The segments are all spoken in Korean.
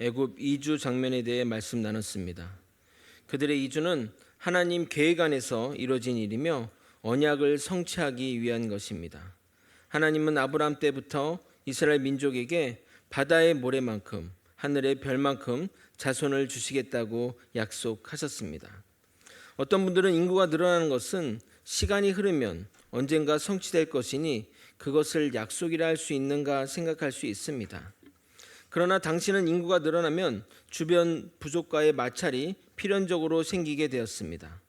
애굽 이주 장면에 대해 말씀 나눴습니다. 그들의 이주는 하나님 계획 안에서 이루어진 일이며 언약을 성취하기 위한 것입니다. 하나님은 아브라함 때부터 이스라엘 민족에게 바다의 모래만큼 하늘의 별만큼 자손을 주시겠다고 약속하셨습니다. 어떤 분들은 인구가 늘어나는 것은 시간이 흐르면 언젠가 성취될 것이니 그것을 약속이라 할 수 있는가 생각할 수 있습니다. 그러나 당시는 인구가 늘어나면 주변 부족과의 마찰이 필연적으로 생기게 되었습니다.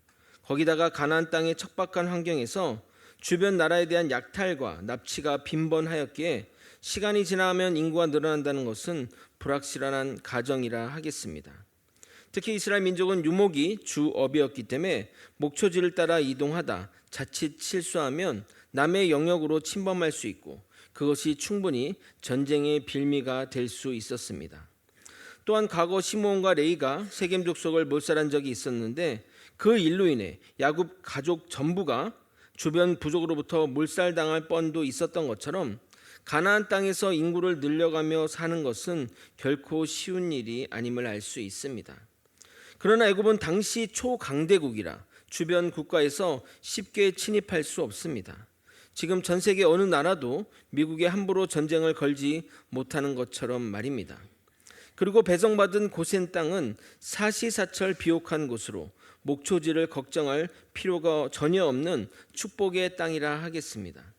거기다가 가나안 땅의 척박한 환경에서 주변 나라에 대한 약탈과 납치가 빈번하였기에 시간이 지나면 인구가 늘어난다는 것은 불확실한 가정이라 하겠습니다. 특히 이스라엘 민족은 유목이 주업이었기 때문에 목초지를 따라 이동하다 자칫 실수하면 남의 영역으로 침범할 수 있고 그것이 충분히 전쟁의 빌미가 될 수 있었습니다. 또한 과거 시므온과 레위가 세겜 족속을 몰살한 적이 있었는데 그 일로 인해 야곱 가족 전부가 주변 부족으로부터 몰살당할 뻔도 있었던 것처럼 가나안 땅에서 인구를 늘려가며 사는 것은 결코 쉬운 일이 아님을 알 수 있습니다. 그러나 애굽은 당시 초강대국이라 주변 국가에서 쉽게 침입할 수 없습니다. 지금 전 세계 어느 나라도 미국에 함부로 전쟁을 걸지 못하는 것처럼 말입니다. 그리고 배정받은 고센 땅은 사시사철 비옥한 곳으로 목초지를 걱정할 필요가 전혀 없는 축복의 땅이라 하겠습니다.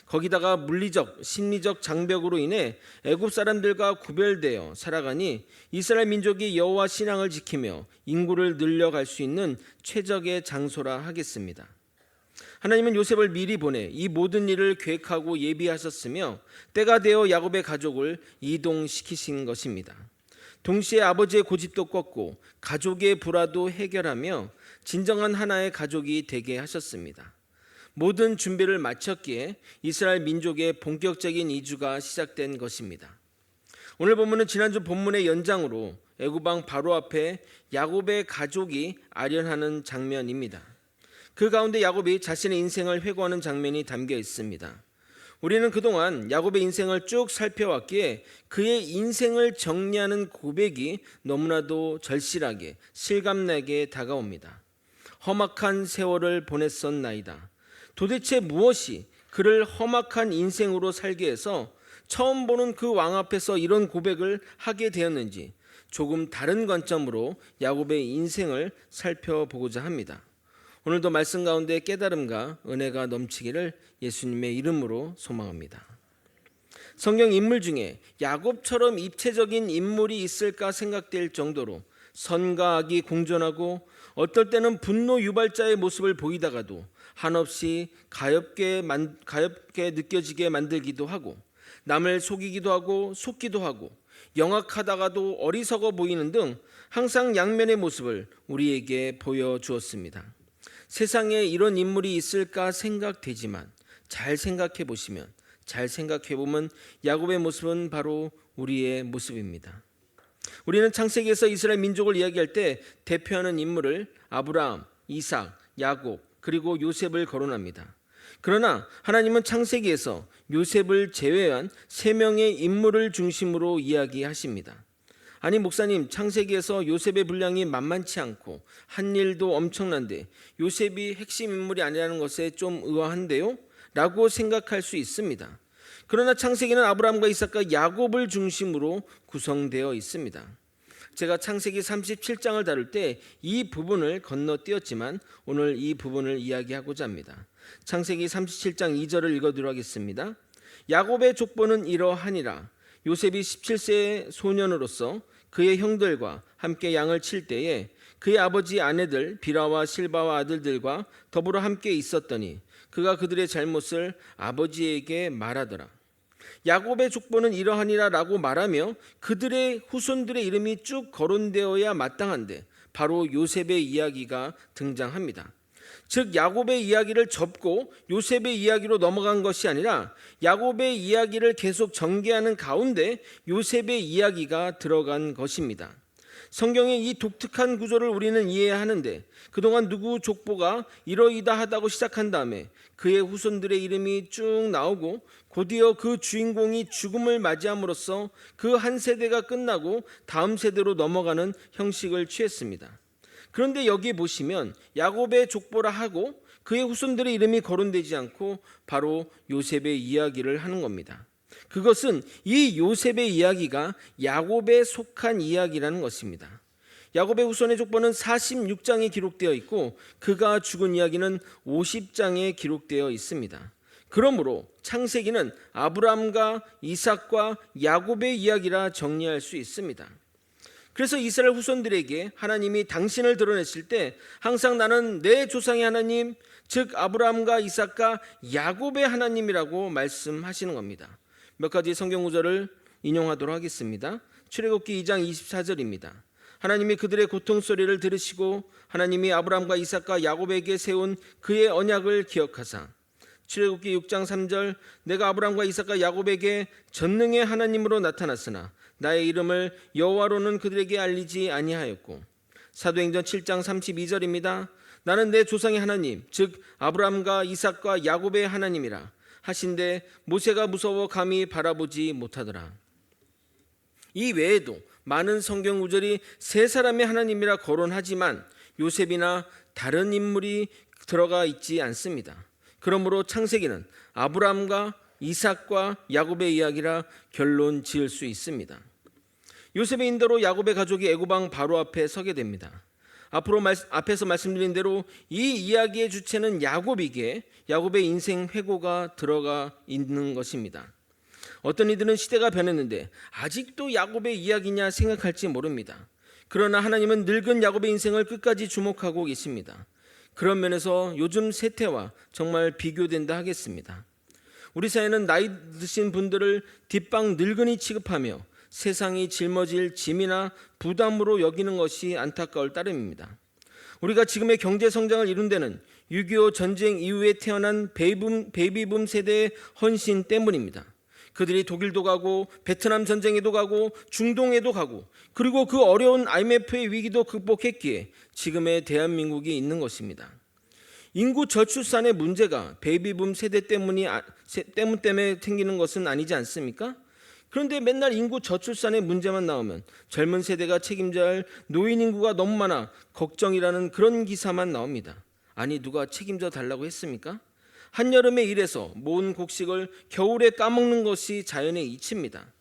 거기다가 물리적, 심리적 장벽으로 인해 애굽 사람들과 구별되어 살아가니 이스라엘 민족이 여호와 신앙을 지키며 인구를 늘려갈 수 있는 최적의 장소라 하겠습니다. 하나님은 요셉을 미리 보내 이 모든 일을 계획하고 예비하셨으며 때가 되어 야곱의 가족을 이동시키신 것입니다. 동시에 아버지의 고집도 꺾고 가족의 불화도 해결하며 진정한 하나의 가족이 되게 하셨습니다. 모든 준비를 마쳤기에 이스라엘 민족의 본격적인 이주가 시작된 것입니다. 오늘 본문은 지난주 본문의 연장으로 애굽 왕 바로 앞에 야곱의 가족이 아련하는 장면입니다. 그 가운데 야곱이 자신의 인생을 회고하는 장면이 담겨 있습니다. 우리는 그동안 야곱의 인생을 쭉 살펴왔기에 그의 인생을 정리하는 고백이 너무나도 절실하게 실감나게 다가옵니다. 험악한 세월을 보냈었나이다. 도대체 무엇이 그를 험악한 인생으로 살게 해서 처음 보는 그 왕 앞에서 이런 고백을 하게 되었는지 조금 다른 관점으로 야곱의 인생을 살펴보고자 합니다. 오늘도 말씀 가운데 깨달음과 은혜가 넘치기를 예수님의 이름으로 소망합니다. 성경 인물 중에 야곱처럼 입체적인 인물이 있을까 생각될 정도로 선과 악이 공존하고 어떨 때는 분노 유발자의 모습을 보이다가도 한없이 가엽게 느껴지게 만들기도 하고 남을 속이기도 하고 속기도 하고 영악하다가도 어리석어 보이는 등 항상 양면의 모습을 우리에게 보여주었습니다. 세상에 이런 인물이 있을까 생각되지만 잘 생각해 보면 야곱의 모습은 바로 우리의 모습입니다. 우리는 창세기에서 이스라엘 민족을 이야기할 때 대표하는 인물을 아브라함, 이삭, 야곱 그리고 요셉을 거론합니다. 그러나 하나님은 창세기에서 요셉을 제외한 3명의 인물을 중심으로 이야기하십니다. 아니 목사님, 창세기에서 요셉의 분량이 만만치 않고 한 일도 엄청난데 요셉이 핵심 인물이 아니라는 것에 좀 의아한데요? 라고 생각할 수 있습니다. 그러나 창세기는 아브라함과 이삭과 야곱을 중심으로 구성되어 있습니다. 제가 창세기 37장을 다룰 때 이 부분을 건너뛰었지만 오늘 이 부분을 이야기하고자 합니다. 창세기 37장 2절을 읽어드리도록 하겠습니다. 야곱의 족보는 이러하니라. 요셉이 17세의 소년으로서 그의 형들과 함께 양을 칠 때에 그의 아버지 아내들 비라와 실바와 아들들과 더불어 함께 있었더니 그가 그들의 잘못을 아버지에게 말하더라. 야곱의 족보는 이러하니라 라고 말하며 그들의 후손들의 이름이 쭉 거론되어야 마땅한데 바로 요셉의 이야기가 등장합니다. 즉 야곱의 이야기를 접고 요셉의 이야기로 넘어간 것이 아니라 야곱의 이야기를 계속 전개하는 가운데 요셉의 이야기가 들어간 것입니다. 성경의 이 독특한 구조를 우리는 이해해야 하는데, 그동안 누구 족보가 이러이다 하다고 시작한 다음에 그의 후손들의 이름이 쭉 나오고 곧이어 그 주인공이 죽음을 맞이함으로써 그 한 세대가 끝나고 다음 세대로 넘어가는 형식을 취했습니다. 그런데 여기 보시면 야곱의 족보라 하고 그의 후손들의 이름이 거론되지 않고 바로 요셉의 이야기를 하는 겁니다. 그것은 이 요셉의 이야기가 야곱에 속한 이야기라는 것입니다. 야곱의 후손의 족보는 46장에 기록되어 있고 그가 죽은 이야기는 50장에 기록되어 있습니다. 그러므로 창세기는 아브라함과 이삭과 야곱의 이야기라 정리할 수 있습니다. 그래서 이스라엘 후손들에게 하나님이 당신을 드러냈을 때 항상 나는 내 조상의 하나님, 즉 아브라함과 이삭과 야곱의 하나님이라고 말씀하시는 겁니다. 몇 가지 성경 구절을 인용하도록 하겠습니다. 출애굽기 2장 24절입니다. 하나님이 그들의 고통 소리를 들으시고 하나님이 아브라함과 이삭과 야곱에게 세운 그의 언약을 기억하사. 출애굽기 6장 3절 내가 아브라함과 이삭과 야곱에게 전능의 하나님으로 나타났으나 나의 이름을 여호와로는 그들에게 알리지 아니하였고. 사도행전 7장 32절입니다. 나는 내 조상의 하나님, 즉 아브라함과 이삭과 야곱의 하나님이라 하신데 모세가 무서워 감히 바라보지 못하더라. 이 외에도 많은 성경 구절이 세 사람의 하나님이라 거론하지만 요셉이나 다른 인물이 들어가 있지 않습니다. 그러므로 창세기는 아브라함과 이삭과 야곱의 이야기라 결론 지을 수 있습니다. 요셉의 인도로 야곱의 가족이 애굽왕 바로 앞에 서게 됩니다. 앞에서 말씀드린 대로 이 이야기의 주체는 야곱이기에 야곱의 인생 회고가 들어가 있는 것입니다. 어떤 이들은 시대가 변했는데 아직도 야곱의 이야기냐 생각할지 모릅니다. 그러나 하나님은 늙은 야곱의 인생을 끝까지 주목하고 계십니다. 그런 면에서 요즘 세태와 정말 비교된다 하겠습니다. 우리 사회는 나이 드신 분들을 뒷방 늙은이 취급하며 세상이 짊어질 짐이나 부담으로 여기는 것이 안타까울 따름입니다. 우리가 지금의 경제 성장을 이룬 데는 6.25 전쟁 이후에 태어난 베이비붐 세대의 헌신 때문입니다. 그들이 독일도 가고 베트남 전쟁에도 가고 중동에도 가고 그리고 그 어려운 IMF의 위기도 극복했기에 지금의 대한민국이 있는 것입니다. 인구 저출산의 문제가 베이비붐 세대 때문에 생기는 것은 아니지 않습니까? 그런데 맨날 인구 저출산의 문제만 나오면 젊은 세대가 책임져야 할 노인 인구가 너무 많아 걱정이라는 그런 기사만 나옵니다. 아니 누가 책임져 달라고 했습니까? 한여름에 일해서 모은 곡식을 겨울에 까먹는 것이 자연의 이치입니다.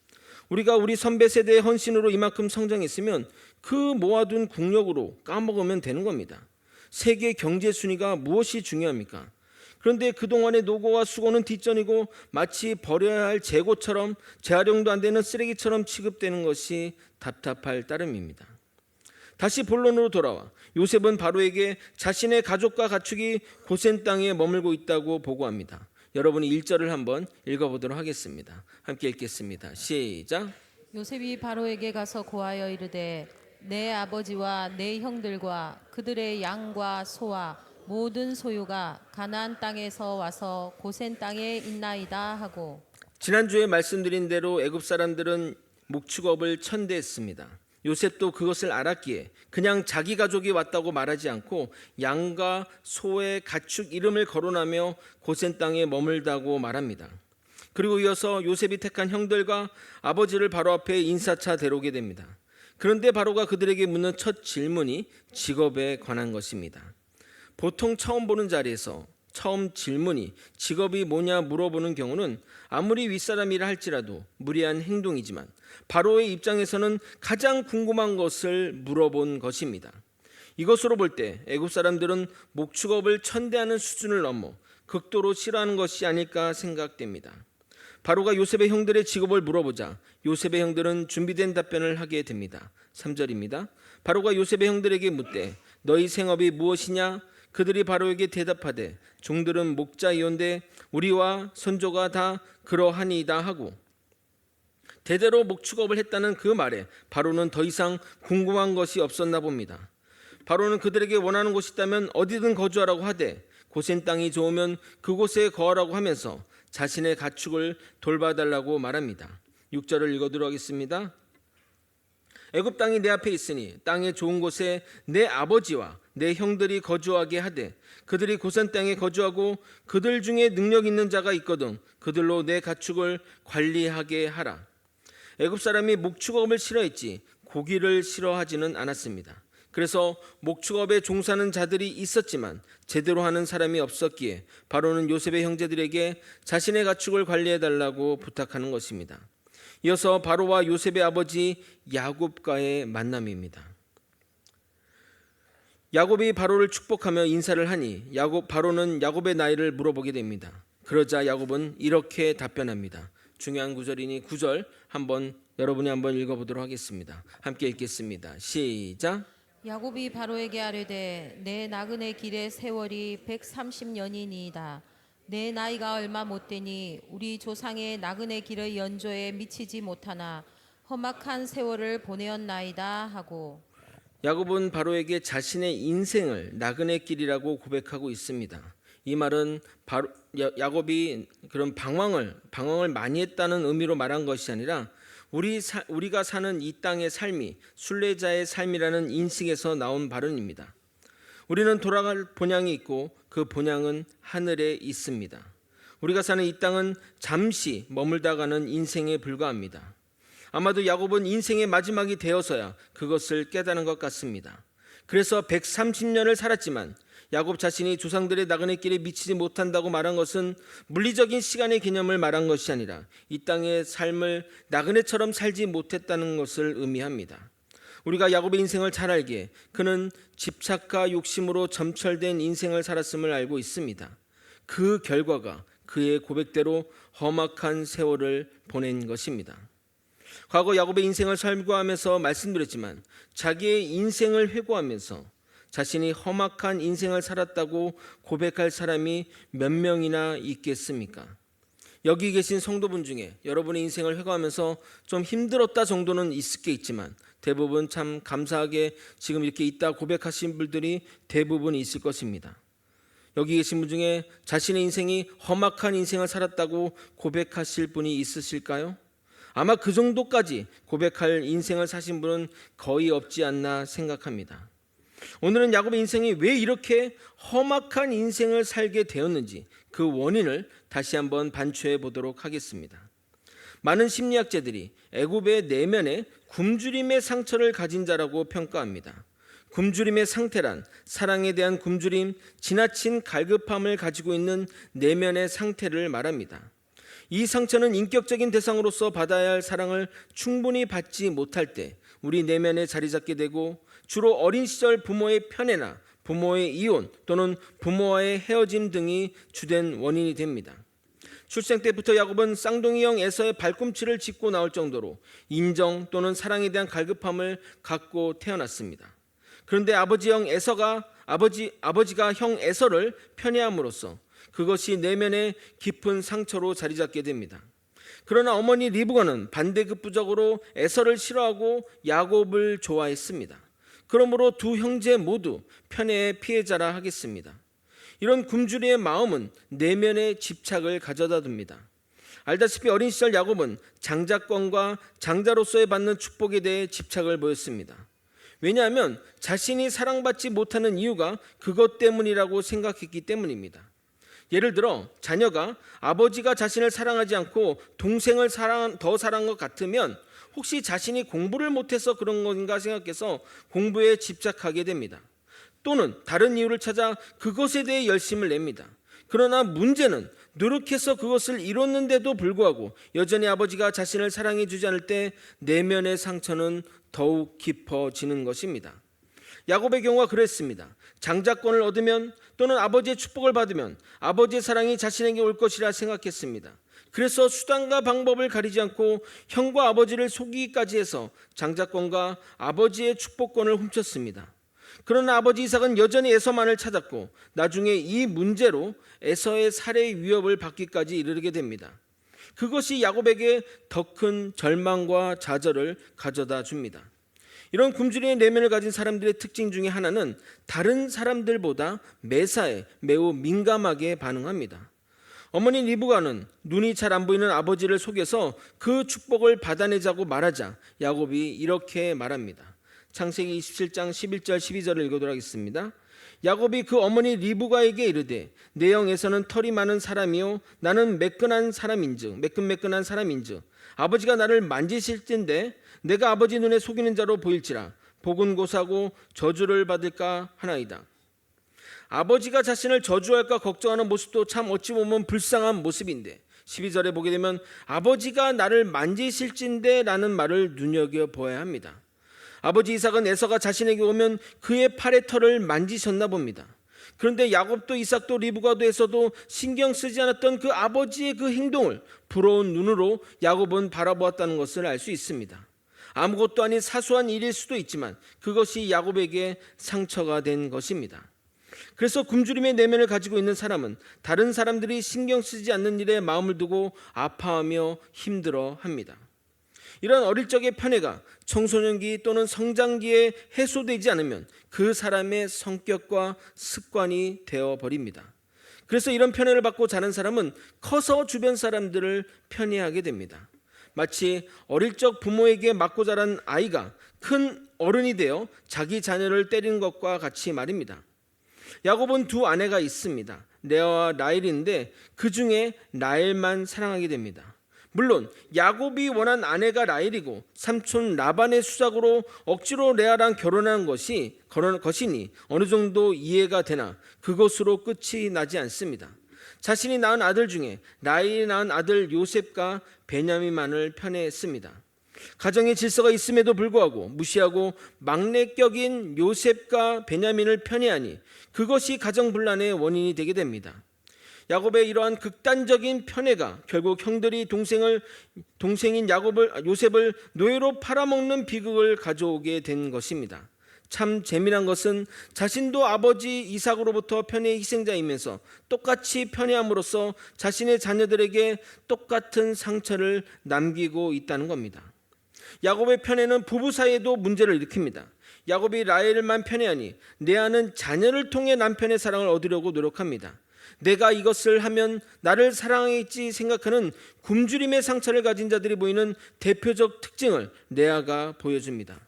우리가 우리 선배 세대의 헌신으로 이만큼 성장했으면 그 모아둔 국력으로 까먹으면 되는 겁니다. 세계 경제 순위가 무엇이 중요합니까? 그런데 그동안의 노고와 수고는 뒷전이고 마치 버려야 할 재고처럼 재활용도 안 되는 쓰레기처럼 취급되는 것이 답답할 따름입니다. 다시 본론으로 돌아와 요셉은 바로에게 자신의 가족과 가축이 고센 땅에 머물고 있다고 보고합니다. 여러분이 1절을 한번 읽어보도록 하겠습니다. 함께 읽겠습니다. 시작. 요셉이 바로에게 가서 고하여 이르되 내 아버지와 내 형들과 그들의 양과 소와 모든 소유가 가나안 땅에서 와서 고센 땅에 있나이다 하고. 지난주에 말씀드린 대로 애굽 사람들은 목축업을 천대했습니다. 요셉도 그것을 알았기에 그냥 자기 가족이 왔다고 말하지 않고 양과 소의 가축 이름을 거론하며 고센 땅에 머물다고 말합니다. 그리고 이어서 요셉이 택한 형들과 아버지를 바로 앞에 인사차 데려오게 됩니다. 그런데 바로가 그들에게 묻는 첫 질문이 직업에 관한 것입니다. 보통 처음 보는 자리에서 처음 질문이 직업이 뭐냐 물어보는 경우는 아무리 윗사람이라 할지라도 무리한 행동이지만 바로의 입장에서는 가장 궁금한 것을 물어본 것입니다. 이것으로 볼 때 애굽 사람들은 목축업을 천대하는 수준을 넘어 극도로 싫어하는 것이 아닐까 생각됩니다. 바로가 요셉의 형들의 직업을 물어보자 요셉의 형들은 준비된 답변을 하게 됩니다. 3절입니다. 바로가 요셉의 형들에게 묻되 너희 생업이 무엇이냐? 그들이 바로에게 대답하되 종들은 목자이온데 우리와 선조가 다 그러하니이다 하고. 대대로 목축업을 했다는 그 말에 바로는 더 이상 궁금한 것이 없었나 봅니다. 바로는 그들에게 원하는 곳이 있다면 어디든 거주하라고 하되 고센 땅이 좋으면 그곳에 거하라고 하면서 자신의 가축을 돌봐달라고 말합니다. 6절을 읽어드리도록 하겠습니다. 애굽 땅이 내 앞에 있으니 땅의 좋은 곳에 내 아버지와 내 형들이 거주하게 하되 그들이 고센 땅에 거주하고 그들 중에 능력 있는 자가 있거든 그들로 내 가축을 관리하게 하라. 애굽 사람이 목축업을 싫어했지 고기를 싫어하지는 않았습니다. 그래서 목축업에 종사하는 자들이 있었지만 제대로 하는 사람이 없었기에 바로는 요셉의 형제들에게 자신의 가축을 관리해 달라고 부탁하는 것입니다. 이어서 바로와 요셉의 아버지 야곱과의 만남입니다. 야곱이 바로를 축복하며 인사를 하니 바로는 야곱의 나이를 물어보게 됩니다. 그러자 야곱은 이렇게 답변합니다. 중요한 구절이니 9절 여러분이 한번 읽어보도록 하겠습니다. 함께 읽겠습니다. 시작. 야곱이 바로에게 아뢰되 내 나그네 길의 세월이 130년이니이다. 내 나이가 얼마 못되니 우리 조상의 나그네 길의 연조에 미치지 못하나 험악한 세월을 보내었나이다 하고. 야곱은 바로에게 자신의 인생을 나그네 길이라고 고백하고 있습니다. 이 말은 야곱이 그런 방황을 많이 했다는 의미로 말한 것이 아니라 우리가 사는 이 땅의 삶이 순례자의 삶이라는 인식에서 나온 발언입니다. 우리는 돌아갈 본향이 있고 그 본향은 하늘에 있습니다. 우리가 사는 이 땅은 잠시 머물다 가는 인생에 불과합니다. 아마도 야곱은 인생의 마지막이 되어서야 그것을 깨달은 것 같습니다. 그래서 130년을 살았지만 야곱 자신이 조상들의 나그네 길에 미치지 못한다고 말한 것은 물리적인 시간의 개념을 말한 것이 아니라 이 땅의 삶을 나그네처럼 살지 못했다는 것을 의미합니다. 우리가 야곱의 인생을 잘 알기에 그는 집착과 욕심으로 점철된 인생을 살았음을 알고 있습니다. 그 결과가 그의 고백대로 험악한 세월을 보낸 것입니다. 과거 야곱의 인생을 살고하면서 말씀드렸지만 자기의 인생을 회고하면서 자신이 험악한 인생을 살았다고 고백할 사람이 몇 명이나 있겠습니까? 여기 계신 성도분 중에 여러분의 인생을 회고하면서 좀 힘들었다 정도는 있겠지만 대부분 참 감사하게 지금 이렇게 있다 고백하신 분들이 대부분 있을 것입니다. 여기 계신 분 중에 자신의 인생이 험악한 인생을 살았다고 고백하실 분이 있으실까요? 아마 그 정도까지 고백할 인생을 사신 분은 거의 없지 않나 생각합니다. 오늘은 야곱의 인생이 왜 이렇게 험악한 인생을 살게 되었는지 그 원인을 다시 한번 반추해 보도록 하겠습니다. 많은 심리학자들이 애굽의 내면에 굶주림의 상처를 가진 자라고 평가합니다. 굶주림의 상태란 사랑에 대한 굶주림, 지나친 갈급함을 가지고 있는 내면의 상태를 말합니다. 이 상처는 인격적인 대상으로서 받아야 할 사랑을 충분히 받지 못할 때 우리 내면에 자리 잡게 되고 주로 어린 시절 부모의 편애나 부모의 이혼 또는 부모와의 헤어짐 등이 주된 원인이 됩니다. 출생 때부터 야곱은 쌍둥이형 에서의 발꿈치를 짚고 나올 정도로 인정 또는 사랑에 대한 갈급함을 갖고 태어났습니다. 그런데 아버지가 형 에서를 편애함으로써 그것이 내면의 깊은 상처로 자리 잡게 됩니다. 그러나 어머니 리브가는 반대급부적으로 에서를 싫어하고 야곱을 좋아했습니다. 그러므로 두 형제 모두 편애의 피해자라 하겠습니다. 이런 굶주림의 마음은 내면의 집착을 가져다 둡니다. 알다시피 어린 시절 야곱은 장자권과 장자로서의 받는 축복에 대해 집착을 보였습니다. 왜냐하면 자신이 사랑받지 못하는 이유가 그것 때문이라고 생각했기 때문입니다. 예를 들어 자녀가 아버지가 자신을 사랑하지 않고 동생을 더 사랑한 것 같으면 혹시 자신이 공부를 못해서 그런 건가 생각해서 공부에 집착하게 됩니다. 또는 다른 이유를 찾아 그것에 대해 열심을 냅니다. 그러나 문제는 노력해서 그것을 이뤘는데도 불구하고 여전히 아버지가 자신을 사랑해 주지 않을 때 내면의 상처는 더욱 깊어지는 것입니다. 야곱의 경우가 그랬습니다. 장자권을 얻으면 또는 아버지의 축복을 받으면 아버지의 사랑이 자신에게 올 것이라 생각했습니다. 그래서 수단과 방법을 가리지 않고 형과 아버지를 속이기까지 해서 장자권과 아버지의 축복권을 훔쳤습니다. 그러나 아버지 이삭은 여전히 에서만을 찾았고 나중에 이 문제로 에서의 살해 위협을 받기까지 이르게 됩니다. 그것이 야곱에게 더 큰 절망과 좌절을 가져다 줍니다. 이런 굶주림의 내면을 가진 사람들의 특징 중에 하나는 다른 사람들보다 매사에 매우 민감하게 반응합니다. 어머니 리브가는 눈이 잘 안 보이는 아버지를 속여서 그 축복을 받아내자고 말하자 야곱이 이렇게 말합니다. 창세기 27장 11절 12절을 읽어보도록 하겠습니다. 야곱이 그 어머니 리브가에게 이르되 내 영에서는 털이 많은 사람이요 나는 매끈한 사람인즉 매끈매끈한 사람인즉 아버지가 나를 만지실진데 내가 아버지 눈에 속이는 자로 보일지라 복은 고사고 저주를 받을까 하나이다. 아버지가 자신을 저주할까 걱정하는 모습도 참 어찌 보면 불쌍한 모습인데 12절에 보게 되면 아버지가 나를 만지실진데 라는 말을 눈여겨보아야 합니다. 아버지 이삭은 에서가 자신에게 오면 그의 팔의 털을 만지셨나 봅니다. 그런데 야곱도 이삭도 리브가도 에서도 신경 쓰지 않았던 그 아버지의 그 행동을 부러운 눈으로 야곱은 바라보았다는 것을 알 수 있습니다. 아무것도 아닌 사소한 일일 수도 있지만 그것이 야곱에게 상처가 된 것입니다. 그래서 굶주림의 내면을 가지고 있는 사람은 다른 사람들이 신경 쓰지 않는 일에 마음을 두고 아파하며 힘들어합니다. 이런 어릴 적의 편애가 청소년기 또는 성장기에 해소되지 않으면 그 사람의 성격과 습관이 되어버립니다. 그래서 이런 편애를 받고 자란 사람은 커서 주변 사람들을 편애하게 됩니다. 마치 어릴 적 부모에게 맞고 자란 아이가 큰 어른이 되어 자기 자녀를 때리는 것과 같이 말입니다. 야곱은 두 아내가 있습니다. 레아와 라헬인데 그 중에 라헬만 사랑하게 됩니다. 물론 야곱이 원한 아내가 라헬이고 삼촌 라반의 수작으로 억지로 레아랑 결혼한 것이니 어느 정도 이해가 되나 그것으로 끝이 나지 않습니다. 자신이 낳은 아들 중에 라헬이 낳은 아들 요셉과 베냐민만을 편애했습니다. 가정의 질서가 있음에도 불구하고 무시하고 막내격인 요셉과 베냐민을 편애하니 그것이 가정 분란의 원인이 되게 됩니다. 야곱의 이러한 극단적인 편애가 결국 형들이 동생인 요셉을 노예로 팔아먹는 비극을 가져오게 된 것입니다. 참 재미난 것은 자신도 아버지 이삭으로부터 편애의 희생자이면서 똑같이 편애함으로써 자신의 자녀들에게 똑같은 상처를 남기고 있다는 겁니다. 야곱의 편애는 부부 사이에도 문제를 일으킵니다. 야곱이 라헬만 편애하니 레아는 자녀를 통해 남편의 사랑을 얻으려고 노력합니다. 내가 이것을 하면 나를 사랑하겠지 생각하는 굶주림의 상처를 가진 자들이 보이는 대표적 특징을 레아가 보여줍니다.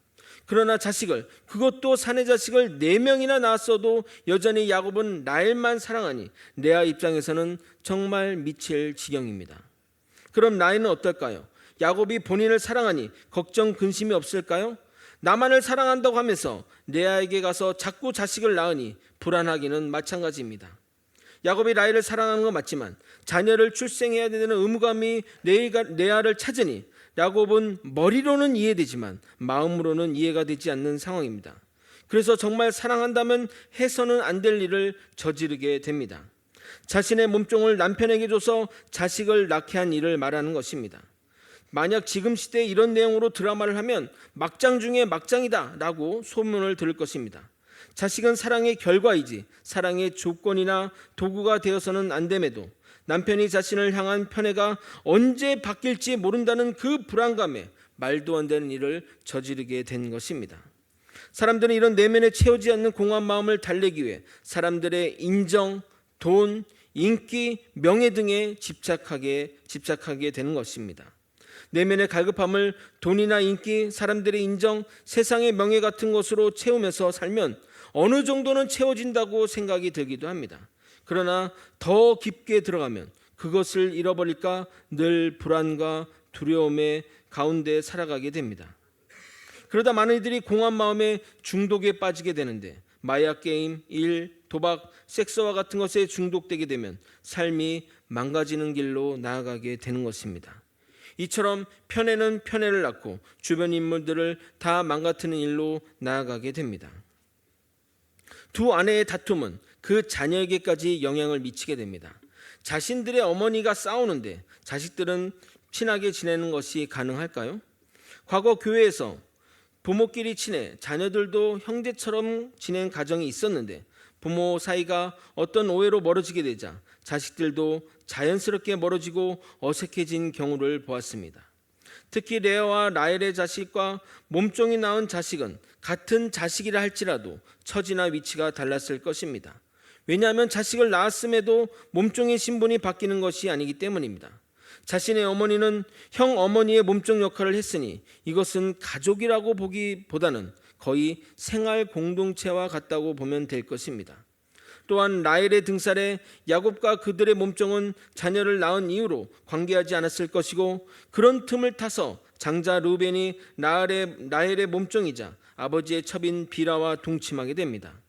그러나 자식을, 그것도 사내 자식을 4명이나 낳았어도 여전히 야곱은 라헬만 사랑하니 레아 입장에서는 정말 미칠 지경입니다. 그럼 라헬은 어떨까요? 야곱이 본인을 사랑하니 걱정 근심이 없을까요? 나만을 사랑한다고 하면서 레아에게 가서 자꾸 자식을 낳으니 불안하기는 마찬가지입니다. 야곱이 라헬을 사랑하는 건 맞지만 자녀를 출생해야 되는 의무감이 레아를 찾으니 야곱은 머리로는 이해되지만 마음으로는 이해가 되지 않는 상황입니다. 그래서 정말 사랑한다면 해서는 안 될 일을 저지르게 됩니다. 자신의 몸종을 남편에게 줘서 자식을 낳게 한 일을 말하는 것입니다. 만약 지금 시대에 이런 내용으로 드라마를 하면 막장 중에 막장이다 라고 소문을 들을 것입니다. 자식은 사랑의 결과이지 사랑의 조건이나 도구가 되어서는 안 됨에도 남편이 자신을 향한 편애가 언제 바뀔지 모른다는 그 불안감에 말도 안 되는 일을 저지르게 된 것입니다. 사람들은 이런 내면에 채우지 않는 공허한 마음을 달래기 위해 사람들의 인정, 돈, 인기, 명예 등에 집착하게 되는 것입니다. 내면의 갈급함을 돈이나 인기, 사람들의 인정, 세상의 명예 같은 것으로 채우면서 살면 어느 정도는 채워진다고 생각이 들기도 합니다. 그러나 더 깊게 들어가면 그것을 잃어버릴까 늘 불안과 두려움의 가운데 살아가게 됩니다. 그러다 많은 이들이 공허한 마음에 중독에 빠지게 되는데 마약 게임, 일, 도박, 섹스와 같은 것에 중독되게 되면 삶이 망가지는 길로 나아가게 되는 것입니다. 이처럼 편애는 편애를 낳고 주변 인물들을 다 망가뜨리는 일로 나아가게 됩니다. 두 아내의 다툼은 그 자녀에게까지 영향을 미치게 됩니다. 자신들의 어머니가 싸우는데 자식들은 친하게 지내는 것이 가능할까요? 과거 교회에서 부모끼리 친해 자녀들도 형제처럼 지낸 가정이 있었는데 부모 사이가 어떤 오해로 멀어지게 되자 자식들도 자연스럽게 멀어지고 어색해진 경우를 보았습니다. 특히 레아와 라헬의 자식과 몸종이 낳은 자식은 같은 자식이라 할지라도 처지나 위치가 달랐을 것입니다. 왜냐하면 자식을 낳았음에도 몸종의 신분이 바뀌는 것이 아니기 때문입니다. 자신의 어머니는 형 어머니의 몸종 역할을 했으니 이것은 가족이라고 보기보다는 거의 생활 공동체와 같다고 보면 될 것입니다. 또한 라헬의 등살에 야곱과 그들의 몸종은 자녀를 낳은 이후로 관계하지 않았을 것이고, 그런 틈을 타서 장자 르우벤이 라헬의 몸종이자 아버지의 첩인 비라와 동침하게 됩니다.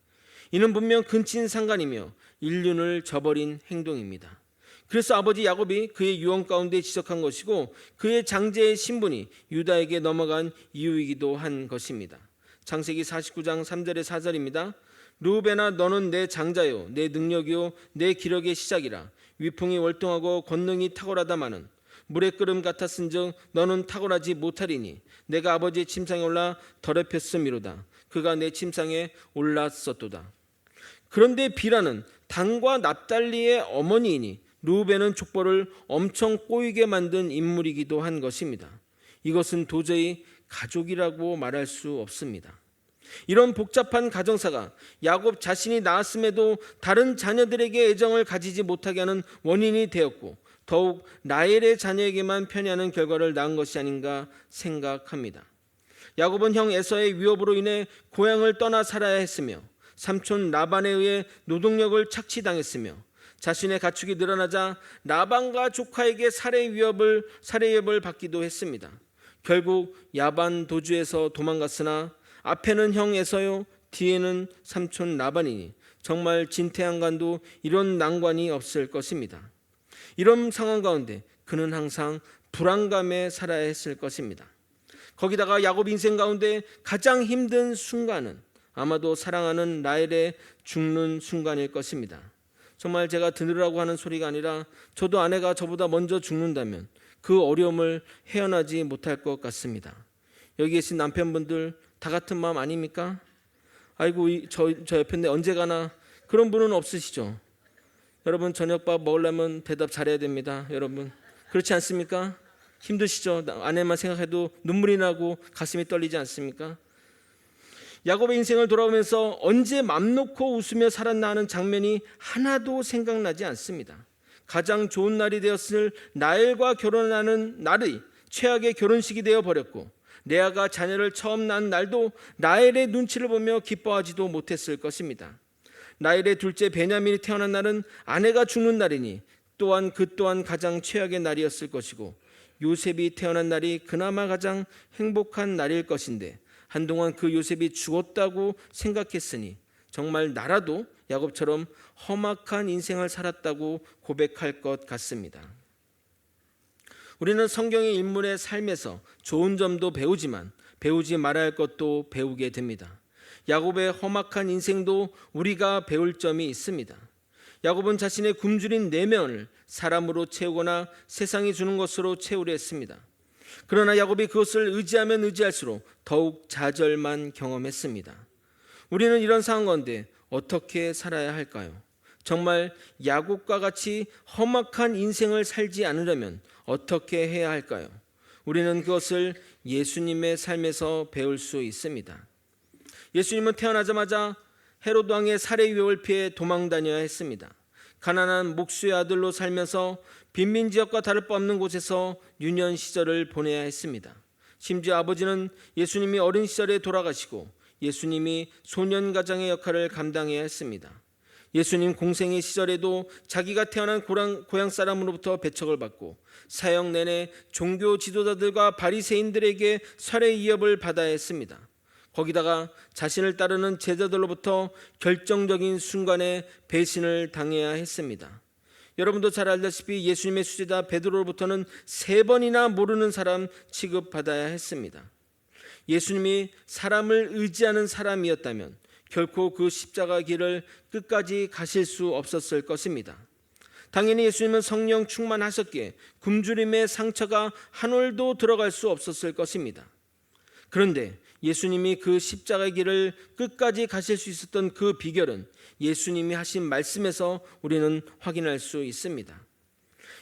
이는 분명 근친상간이며 인륜을 저버린 행동입니다. 그래서 아버지 야곱이 그의 유언 가운데 지적한 것이고, 그의 장제의 신분이 유다에게 넘어간 이유이기도 한 것입니다. 창세기 49장 3절에 4절입니다. 르우벤아, 너는 내 장자요 내 능력이요 내 기력의 시작이라. 위풍이 월등하고 권능이 탁월하다마는 물의 끓음 같았은즉 너는 탁월하지 못하리니 내가 아버지의 침상에 올라 더럽혔음이로다. 그가 내 침상에 올랐었도다. 그런데 비라는 단과 납달리의 어머니이니 르우벤은 족보를 엄청 꼬이게 만든 인물이기도 한 것입니다. 이것은 도저히 가족이라고 말할 수 없습니다. 이런 복잡한 가정사가 야곱 자신이 낳았음에도 다른 자녀들에게 애정을 가지지 못하게 하는 원인이 되었고, 더욱 라헬의 자녀에게만 편애하는 결과를 낳은 것이 아닌가 생각합니다. 야곱은 형 에서의 위협으로 인해 고향을 떠나 살아야 했으며, 삼촌 라반에 의해 노동력을 착취당했으며, 자신의 가축이 늘어나자 라반과 조카에게 살해 위협을 받기도 했습니다. 결국 야반 도주에서 도망갔으나 앞에는 형 에서요 뒤에는 삼촌 라반이니 정말 진퇴양간도 이런 난관이 없을 것입니다. 이런 상황 가운데 그는 항상 불안감에 살아야 했을 것입니다. 거기다가 야곱 인생 가운데 가장 힘든 순간은 아마도 사랑하는 라헬의 죽는 순간일 것입니다. 정말 제가 들으라고 하는 소리가 아니라 저도 아내가 저보다 먼저 죽는다면 그 어려움을 헤어나지 못할 것 같습니다. 여기 계신 남편분들 다 같은 마음 아닙니까? 아이고 저 옆에 있는데 언제 가나, 그런 분은 없으시죠? 여러분 저녁밥 먹으려면 대답 잘해야 됩니다. 여러분 그렇지 않습니까? 힘드시죠? 아내만 생각해도 눈물이 나고 가슴이 떨리지 않습니까? 야곱의 인생을 돌아보면서 언제 맘 놓고 웃으며 살았나 하는 장면이 하나도 생각나지 않습니다. 가장 좋은 날이 되었을 라헬과 결혼하는 날이 최악의 결혼식이 되어버렸고, 레아가 자녀를 처음 낳은 날도 라헬의 눈치를 보며 기뻐하지도 못했을 것입니다. 라헬의 둘째 베냐민이 태어난 날은 아내가 죽는 날이니 또한 그 또한 가장 최악의 날이었을 것이고, 요셉이 태어난 날이 그나마 가장 행복한 날일 것인데 한동안 그 요셉이 죽었다고 생각했으니 정말 나라도 야곱처럼 험악한 인생을 살았다고 고백할 것 같습니다. 우리는 성경의 인물의 삶에서 좋은 점도 배우지만 배우지 말아야 할 것도 배우게 됩니다. 야곱의 험악한 인생도 우리가 배울 점이 있습니다. 야곱은 자신의 굶주린 내면을 사람으로 채우거나 세상이 주는 것으로 채우려 했습니다. 그러나 야곱이 그것을 의지하면 의지할수록 더욱 좌절만 경험했습니다. 우리는 이런 상황 가운데 어떻게 살아야 할까요? 정말 야곱과 같이 험악한 인생을 살지 않으려면 어떻게 해야 할까요? 우리는 그것을 예수님의 삶에서 배울 수 있습니다. 예수님은 태어나자마자 헤롯 왕의 살해 위협을 피해 도망 다녀야 했습니다. 가난한 목수의 아들로 살면서 빈민 지역과 다를 바 없는 곳에서 유년 시절을 보내야 했습니다. 심지어 아버지는 예수님이 어린 시절에 돌아가시고 예수님이 소년 가장의 역할을 감당해야 했습니다. 예수님 공생의 시절에도 자기가 태어난 고향 사람으로부터 배척을 받고 사역 내내 종교 지도자들과 바리새인들에게 살해 위협을 받아야 했습니다. 거기다가 자신을 따르는 제자들로부터 결정적인 순간에 배신을 당해야 했습니다. 여러분도 잘 알다시피 예수님의 수제자 베드로로부터는 3번이나 모르는 사람 취급받아야 했습니다. 예수님이 사람을 의지하는 사람이었다면 결코 그 십자가 길을 끝까지 가실 수 없었을 것입니다. 당연히 예수님은 성령 충만하셨기에 굶주림의 상처가 한 올도 들어갈 수 없었을 것입니다. 그런데 예수님이 그 십자가의 길을 끝까지 가실 수 있었던 그 비결은 예수님이 하신 말씀에서 우리는 확인할 수 있습니다.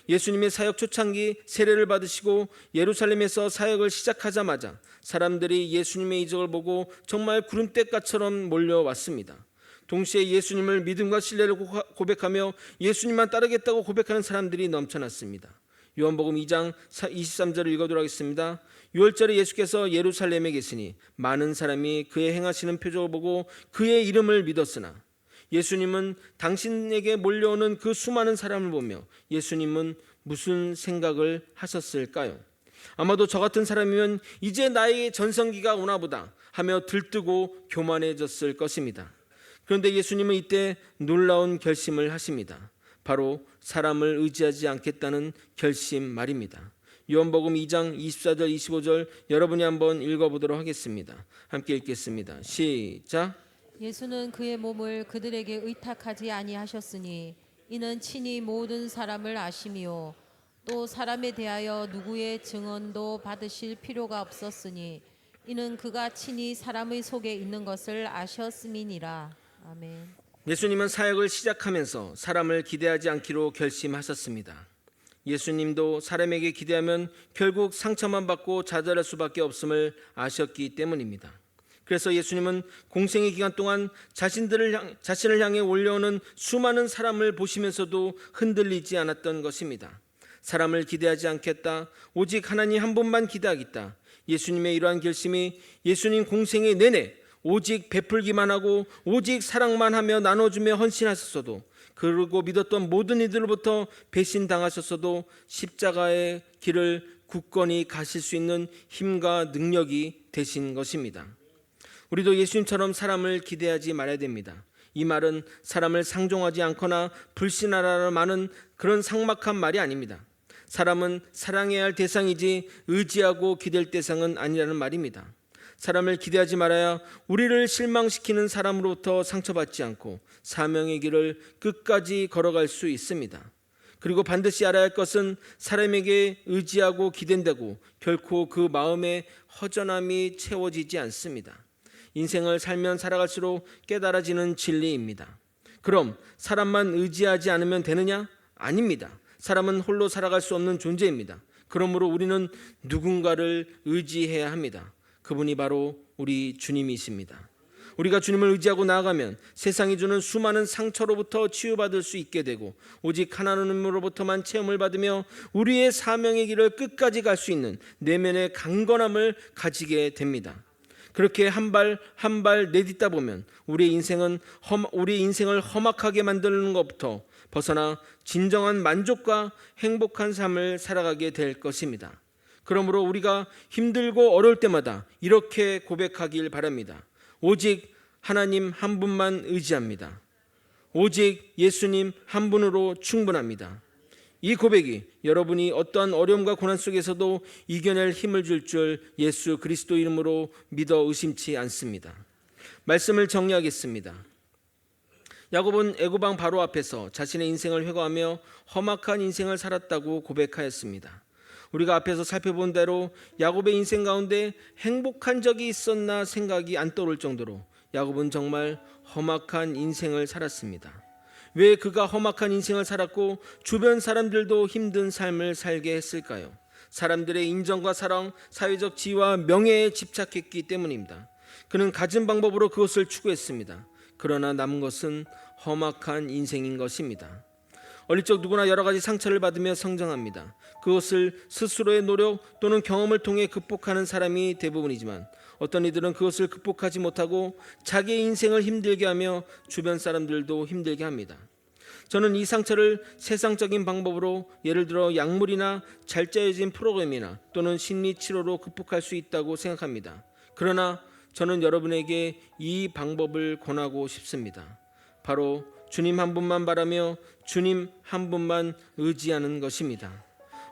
예수님의 사역 초창기 세례를 받으시고 예루살렘에서 사역을 시작하자마자 사람들이 예수님의 이적을 보고 정말 구름대가처럼 몰려왔습니다. 동시에 예수님을 믿음과 신뢰를 고백하며 예수님만 따르겠다고 고백하는 사람들이 넘쳐났습니다. 요한복음 2장 23절을 읽어보도록 하겠습니다. 6월절에 예수께서 예루살렘에 계시니 많은 사람이 그의 행하시는 표적을 보고 그의 이름을 믿었으나 예수님은 당신에게 몰려오는 그 수많은 사람을 보며 예수님은 무슨 생각을 하셨을까요? 아마도 저 같은 사람이면 이제 나의 전성기가 오나보다 하며 들뜨고 교만해졌을 것입니다. 그런데 예수님은 이때 놀라운 결심을 하십니다. 바로 사람을 의지하지 않겠다는 결심 말입니다. 요한복음 2장 24절 25절 여러분이 한번 읽어보도록 하겠습니다. 함께 읽겠습니다. 시작. 예수는 그의 몸을 그들에게 의탁하지 아니하셨으니 이는 친히 모든 사람을 아심이요 또 사람에 대하여 누구의 증언도 받으실 필요가 없었으니 이는 그가 친히 사람의 속에 있는 것을 아셨음이니라. 아멘. 예수님은 사역을 시작하면서 사람을 기대하지 않기로 결심하셨습니다. 예수님도 사람에게 기대하면 결국 상처만 받고 좌절할 수밖에 없음을 아셨기 때문입니다. 그래서 예수님은 공생의 기간 동안 자신을 향해 올려오는 수많은 사람을 보시면서도 흔들리지 않았던 것입니다. 사람을 기대하지 않겠다, 오직 하나님 한 분만 기대하겠다. 예수님의 이러한 결심이 예수님 공생의 내내 오직 베풀기만 하고 오직 사랑만 하며 나눠주며 헌신하셨어도, 그리고 믿었던 모든 이들로부터 배신당하셨어도 십자가의 길을 굳건히 가실 수 있는 힘과 능력이 되신 것입니다. 우리도 예수님처럼 사람을 기대하지 말아야 됩니다. 이 말은 사람을 상종하지 않거나 불신하라는 많은 그런 삭막한 말이 아닙니다. 사람은 사랑해야 할 대상이지 의지하고 기댈 대상은 아니라는 말입니다. 사람을 기대하지 말아야 우리를 실망시키는 사람으로부터 상처받지 않고 사명의 길을 끝까지 걸어갈 수 있습니다. 그리고 반드시 알아야 할 것은 사람에게 의지하고 기댄다고 결코 그 마음의 허전함이 채워지지 않습니다. 인생을 살면 살아갈수록 깨달아지는 진리입니다. 그럼 사람만 의지하지 않으면 되느냐? 아닙니다. 사람은 홀로 살아갈 수 없는 존재입니다. 그러므로 우리는 누군가를 의지해야 합니다. 그분이 바로 우리 주님이십니다. 우리가 주님을 의지하고 나아가면 세상이 주는 수많은 상처로부터 치유받을 수 있게 되고 오직 하나님으로부터만 체험을 받으며 우리의 사명의 길을 끝까지 갈 수 있는 내면의 강건함을 가지게 됩니다. 그렇게 한 발 한 발 내딛다 보면 우리의 인생을 험악하게 만드는 것부터 벗어나 진정한 만족과 행복한 삶을 살아가게 될 것입니다. 그러므로 우리가 힘들고 어려울 때마다 이렇게 고백하길 바랍니다. 오직 하나님 한 분만 의지합니다. 오직 예수님 한 분으로 충분합니다. 이 고백이 여러분이 어떠한 어려움과 고난 속에서도 이겨낼 힘을 줄 예수 그리스도 이름으로 믿어 의심치 않습니다. 말씀을 정리하겠습니다. 야곱은 애고방 바로 앞에서 자신의 인생을 회고하며 험악한 인생을 살았다고 고백하였습니다. 우리가 앞에서 살펴본 대로 야곱의 인생 가운데 행복한 적이 있었나 생각이 안 떠오를 정도로 야곱은 정말 험악한 인생을 살았습니다. 왜 그가 험악한 인생을 살았고 주변 사람들도 힘든 삶을 살게 했을까요? 사람들의 인정과 사랑, 사회적 지위와 명예에 집착했기 때문입니다. 그는 가진 방법으로 그것을 추구했습니다. 그러나 남은 것은 험악한 인생인 것입니다. 어릴 적 누구나 여러 가지 상처를 받으며 성장합니다. 그것을 스스로의 노력 또는 경험을 통해 극복하는 사람이 대부분이지만 어떤 이들은 그것을 극복하지 못하고 자기의 인생을 힘들게 하며 주변 사람들도 힘들게 합니다. 저는 이 상처를 세상적인 방법으로 예를 들어 약물이나 잘 짜여진 프로그램이나 또는 심리치료로 극복할 수 있다고 생각합니다. 그러나 저는 여러분에게 이 방법을 권하고 싶습니다. 바로 주님 한 분만 바라며 주님 한 분만 의지하는 것입니다.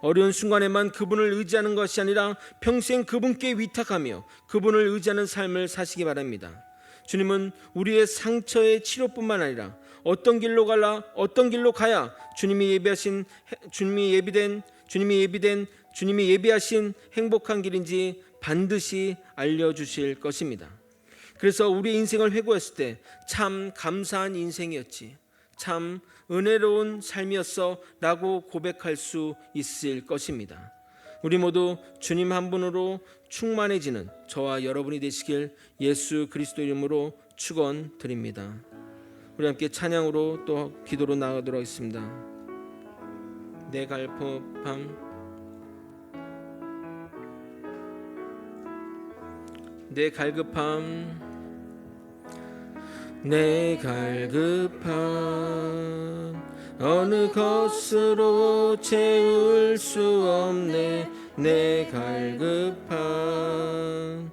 어려운 순간에만 그분을 의지하는 것이 아니라 평생 그분께 위탁하며 그분을 의지하는 삶을 사시기 바랍니다. 주님은 우리의 상처의 치료뿐만 아니라 어떤 길로 가야 주님이 예비하신 행복한 길인지 반드시 알려주실 것입니다. 그래서 우리의 인생을 회고했을 때 참 감사한 인생이었지, 참 은혜로운 삶이었어 라고 고백할 수 있을 것입니다. 우리 모두 주님 한 분으로 충만해지는 저와 여러분이 되시길 예수 그리스도 이름으로 축원드립니다. 우리 함께 찬양으로 또 기도로 나가도록 하겠습니다. 내 갈급함, 내 갈급함, 내 갈급함 어느 것으로 채울 수 없네. 내 갈급함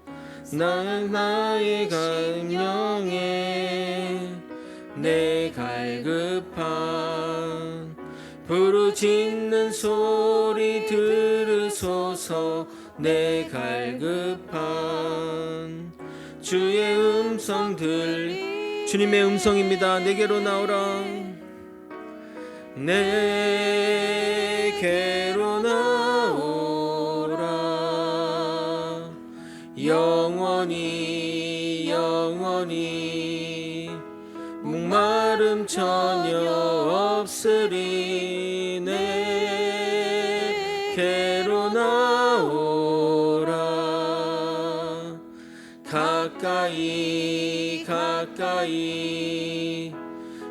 나의 감령에 내 갈급함 부르짖는 소리 들으소서. 내 갈급함 주의 음성 주님의 음성입니다. 내게로 나오라. 내게로 나오라. 영원히 영원히 목마름 전혀 없으리. 내게로 나오라. 가까이 가까이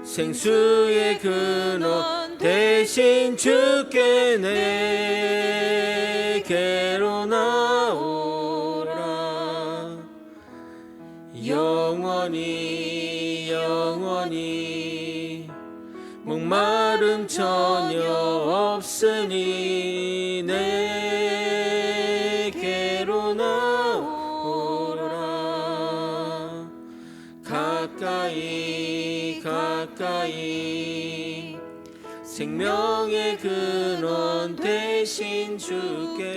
생수의 근원 대신 주께 내게로 나오라. 영원히 영원히 목마름 전혀 없으니 내게로 나오라. 가까이 가까이 생명의 근원 대신 주께.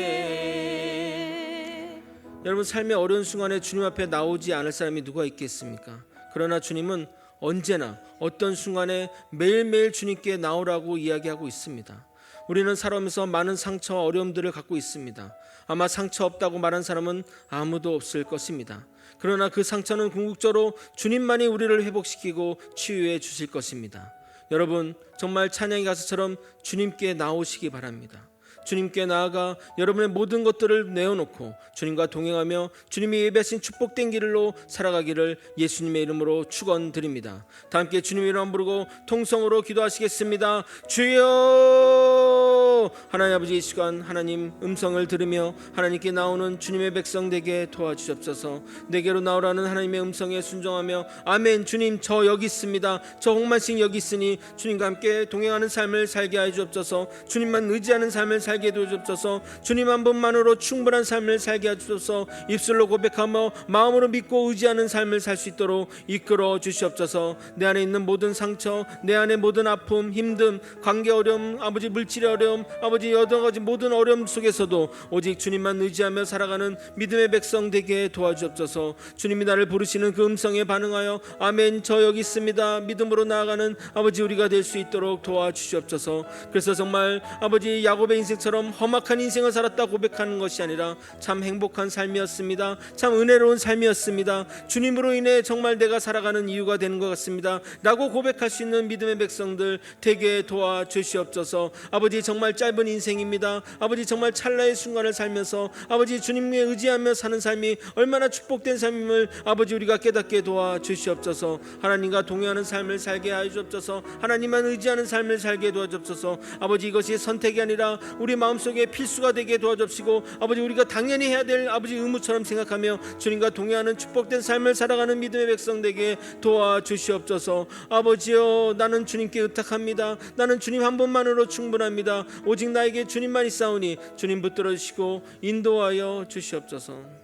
여러분, 삶의 어려운 순간에 주님 앞에 나오지 않을 사람이 누가 있겠습니까? 그러나 주님은 언제나 어떤 순간에 매일매일 주님께 나오라고 이야기하고 있습니다. 우리는 살아오면서 많은 상처와 어려움들을 갖고 있습니다. 아마 상처 없다고 말한 사람은 아무도 없을 것입니다. 그러나 그 상처는 궁극적으로 주님만이 우리를 회복시키고 치유해 주실 것입니다. 여러분, 정말 찬양의 가수처럼 주님께 나오시기 바랍니다. 주님께 나아가 여러분의 모든 것들을 내어놓고 주님과 동행하며 주님이 예배하신 축복된 길로 살아가기를 예수님의 이름으로 축원드립니다. 다 함께 주님의 이름 부르고 통성으로 기도하시겠습니다. 주여! 하나님 아버지, 이 시간 하나님 음성을 들으며 하나님께 나오는 주님의 백성 되게 도와주옵소서. 내게로 나오라는 하나님의 음성에 순종하며 아멘. 주님, 저 여기 있습니다. 저 홍만식 여기 있으니 주님과 함께 동행하는 삶을 살게 하여 주옵소서. 주님만 의지하는 삶을 살게 해 주옵소서. 주님 한 분만으로 충분한 삶을 살게 해 주옵소서. 입술로 고백하며 마음으로 믿고 의지하는 삶을 살 수 있도록 이끌어 주시옵소서. 내 안에 있는 모든 상처, 내 안에 모든 아픔, 힘듦, 관계 어려움, 아버지 물질의 어려움, 아버지 여러 가지 모든 어려움 속에서도 오직 주님만 의지하며 살아가는 믿음의 백성 되게 도와주옵소서. 주님이 나를 부르시는 그 음성에 반응하여 아멘, 저 여기 있습니다. 믿음으로 나아가는 아버지 우리가 될 수 있도록 도와주시옵소서. 그래서 정말 아버지 야곱의 인생처럼 험악한 인생을 살았다 고백하는 것이 아니라 참 행복한 삶이었습니다. 참 은혜로운 삶이었습니다. 주님으로 인해 정말 내가 살아가는 이유가 되는 것 같습니다 라고 고백할 수 있는 믿음의 백성들 되게 도와주시옵소서. 아버지, 정말 짧은 인생입니다. 아버지, 정말 찰나의 순간을 살면서 아버지 주님에 의지하며 사는 삶이 얼마나 축복된 삶임을 아버지 우리가 깨닫게 도와주시옵소서. 하나님과 동행하는 삶을 살게 하여 주옵소서. 하나님만 의지하는 삶을 살게 도와주옵소서. 아버지, 이것이 선택이 아니라 우리 마음속에 필수가 되게 도와주옵시고 아버지 우리가 당연히 해야 될 아버지 의무처럼 생각하며 주님과 동행하는 축복된 삶을 살아가는 믿음의 백성에게 도와주시옵소서. 아버지여, 나는 주님께 의탁합니다. 나는 주님 한 분만으로 충분합니다. 오직 나에게 주님만 있사오니 주님 붙들어 주시고 인도하여 주시옵소서.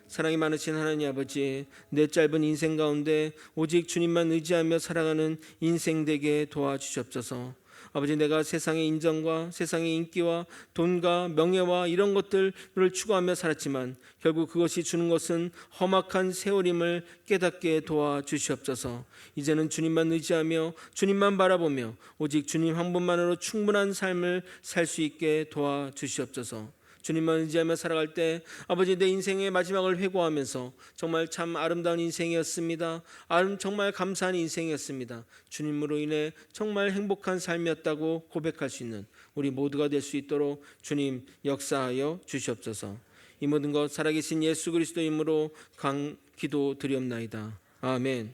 사랑이 많으신 하나님 아버지, 내 짧은 인생 가운데 오직 주님만 의지하며 살아가는 인생 되게 도와주시옵소서. 아버지, 내가 세상의 인정과 세상의 인기와 돈과 명예와 이런 것들을 추구하며 살았지만 결국 그것이 주는 것은 험악한 세월임을 깨닫게 도와주시옵소서. 이제는 주님만 의지하며 주님만 바라보며 오직 주님 한 분만으로 충분한 삶을 살 수 있게 도와주시옵소서. 주님만 의지하며 살아갈 때 아버지, 내 인생의 마지막을 회고하면서 정말 참 아름다운 인생이었습니다. 정말 감사한 인생이었습니다. 주님으로 인해 정말 행복한 삶이었다고 고백할 수 있는 우리 모두가 될 수 있도록 주님 역사하여 주시옵소서. 이 모든 것 살아계신 예수 그리스도 이름으로 기도드리옵나이다. 아멘.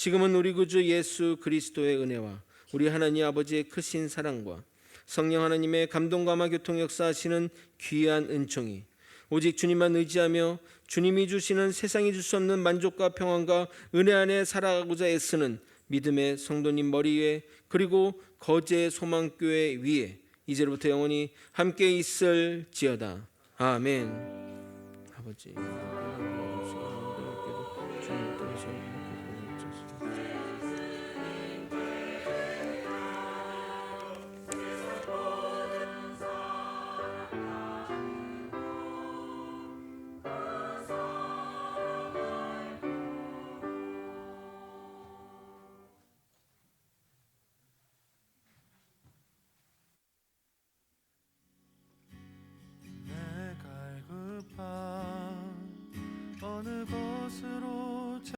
지금은 우리 구주 예수 그리스도의 은혜와 우리 하나님 아버지의 크신 사랑과 성령 하나님의 감동감화 교통 역사하시는 귀한 은총이 오직 주님만 의지하며 주님이 주시는 세상이 줄 수 없는 만족과 평안과 은혜 안에 살아가고자 애쓰는 믿음의 성도님 머리 위에 그리고 거제 소망교회 위에 이제로부터 영원히 함께 있을지어다. 아멘. 아버지